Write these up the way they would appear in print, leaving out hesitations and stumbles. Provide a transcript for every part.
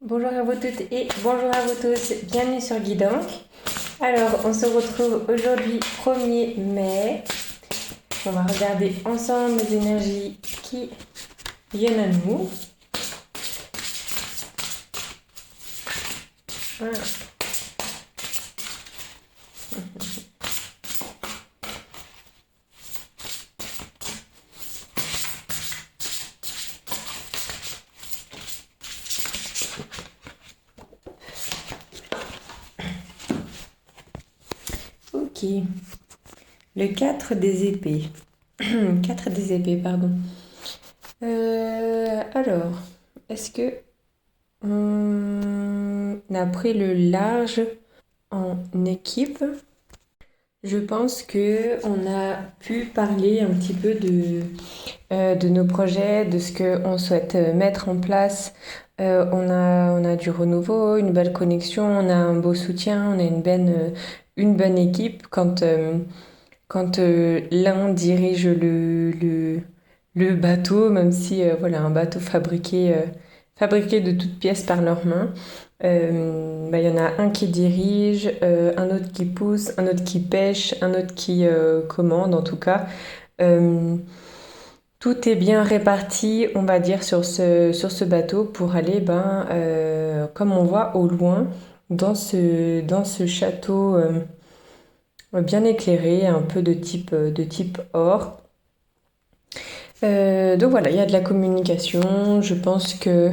Bonjour à vous toutes et bonjour à vous tous, bienvenue sur Guidank. Alors, on se retrouve aujourd'hui 1er mai. On va regarder ensemble les énergies qui viennent à nous. Voilà. Ok. Le 4 des épées. 4 des épées, pardon. Alors, est-ce que on a pris le large en équipe? Je pense que on a pu parler un petit peu de nos projets, de ce qu'on souhaite mettre en place. On a du renouveau, une belle connexion, on a un beau soutien, on a une bonne équipe. Quand l'un dirige le bateau, même si voilà, un bateau fabriqué de toutes pièces par leurs mains, y en a un qui dirige, un autre qui pousse, un autre qui pêche, un autre qui commande en tout cas. Tout est bien réparti, on va dire, sur ce bateau pour aller, comme on voit au loin, dans ce château bien éclairé, un peu de type or. Donc voilà, il y a de la communication. Je pense que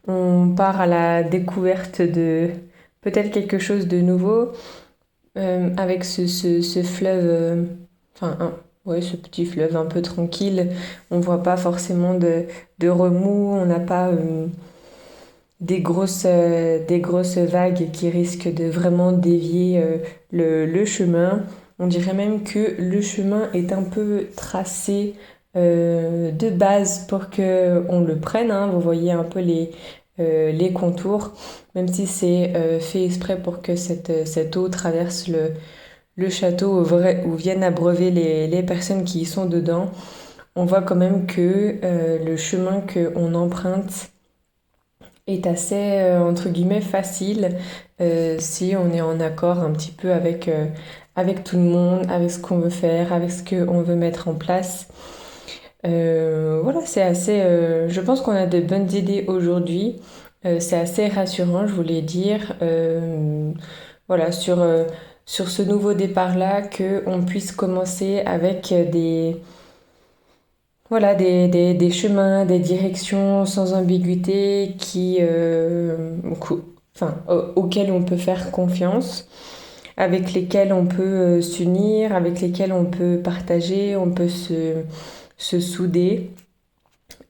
on part à la découverte de peut-être quelque chose de nouveau avec ce fleuve, ouais, ce petit fleuve un peu tranquille. On voit pas forcément de remous, on n'a pas des grosses vagues qui risquent de vraiment dévier le chemin. On dirait même que le chemin est un peu tracé de base pour que on le prenne, hein. Vous voyez un peu les contours, même si c'est fait exprès pour que cette eau traverse le château où viennent abreuver les personnes qui y sont dedans. On voit quand même que le chemin qu'on emprunte est assez, entre guillemets, facile si on est en accord un petit peu avec tout le monde, avec ce qu'on veut faire, avec ce qu'on veut mettre en place. Voilà, c'est assez. Je pense qu'on a de bonnes idées aujourd'hui. C'est assez rassurant, je voulais dire. Voilà, sur ce nouveau départ-là, qu'on puisse commencer avec voilà, des chemins, des directions sans ambiguïté auxquels on peut faire confiance, avec lesquels on peut s'unir, avec lesquels on peut partager, on peut se souder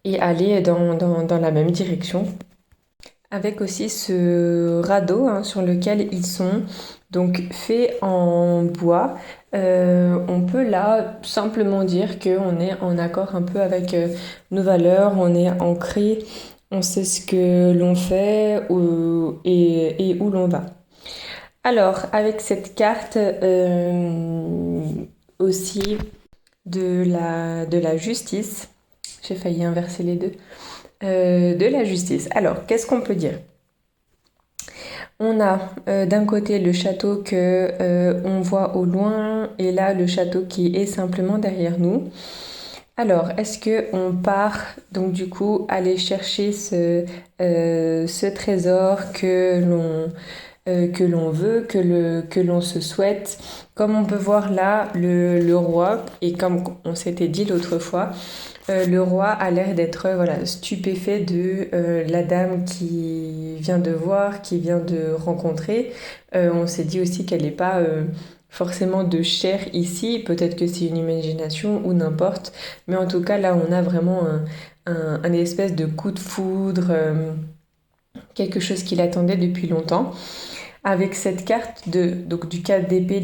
et aller dans la même direction. Avec aussi ce radeau, hein, sur lequel ils sont, donc fait en bois. On peut là simplement dire qu'on est en accord un peu avec nos valeurs, on est ancré, on sait ce que l'on fait et où l'on va. Alors, avec cette carte aussi de la justice, j'ai failli inverser les deux, de la justice. Alors, qu'est-ce qu'on peut dire? On a d'un côté le château que on voit au loin et là le château qui est simplement derrière nous. Alors, est-ce que on part donc du coup aller chercher ce trésor que l'on veut, que l'on se souhaite? Comme on peut voir là, le roi, et comme on s'était dit l'autre fois, le roi a l'air d'être voilà, stupéfait de la dame qui vient de voir, qui vient de rencontrer. On s'est dit aussi qu'elle n'est pas forcément de chair ici, peut-être que c'est une imagination ou n'importe, mais en tout cas là on a vraiment un espèce de coup de foudre, quelque chose qu'il attendait depuis longtemps. Avec cette carte donc du 4 d'épée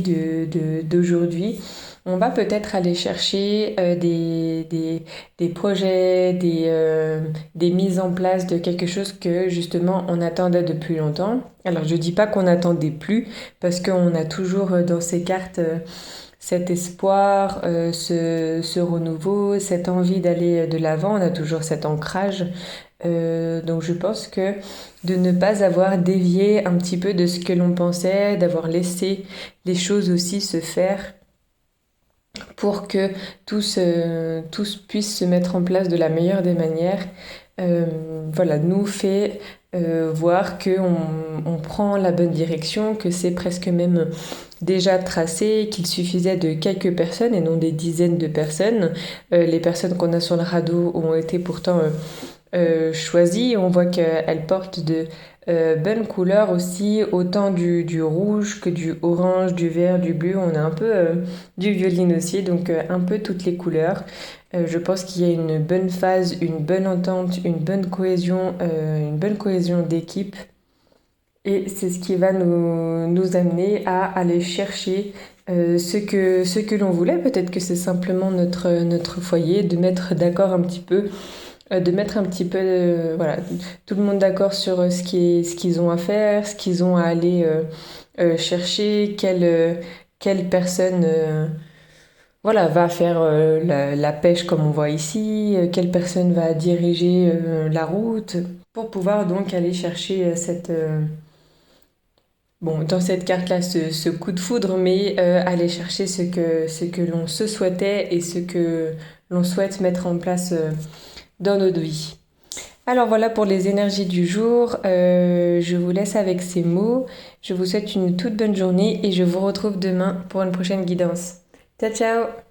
d'aujourd'hui, on va peut-être aller chercher des projets, des mises en place de quelque chose que justement on attendait depuis longtemps. Alors je dis pas qu'on n'attendait plus, parce qu'on a toujours dans ces cartes cet espoir, ce renouveau, cette envie d'aller de l'avant. On a toujours cet ancrage. Donc je pense que de ne pas avoir dévié un petit peu de ce que l'on pensait, d'avoir laissé les choses aussi se faire pour que tous puissent se mettre en place de la meilleure des manières, voilà, nous fait voir qu'on prend la bonne direction, que c'est presque même déjà tracé, qu'il suffisait de quelques personnes et non des dizaines de personnes. Les personnes qu'on a sur le radeau ont été pourtant choisies. On voit qu'elles portent de bonnes couleurs aussi, autant du rouge que du orange, du vert, du bleu. On a un peu du violine aussi, donc un peu toutes les couleurs. Je pense qu'il y a une bonne phase, une bonne entente, une bonne cohésion d'équipe. Et c'est ce qui va nous amener à aller chercher ce que l'on voulait. Peut-être que c'est simplement notre foyer, de mettre d'accord un petit peu, de mettre un petit peu, voilà, tout le monde d'accord sur ce qu'ils ont à faire, ce qu'ils ont à aller chercher, quelle personne voilà, va faire la pêche comme on voit ici, quelle personne va diriger la route, pour pouvoir donc aller chercher bon, dans cette carte-là, ce coup de foudre, mais aller chercher ce que l'on se souhaitait et ce que l'on souhaite mettre en place dans notre vie. Alors voilà pour les énergies du jour. Je vous laisse avec ces mots. Je vous souhaite une toute bonne journée et je vous retrouve demain pour une prochaine guidance. Ciao ciao!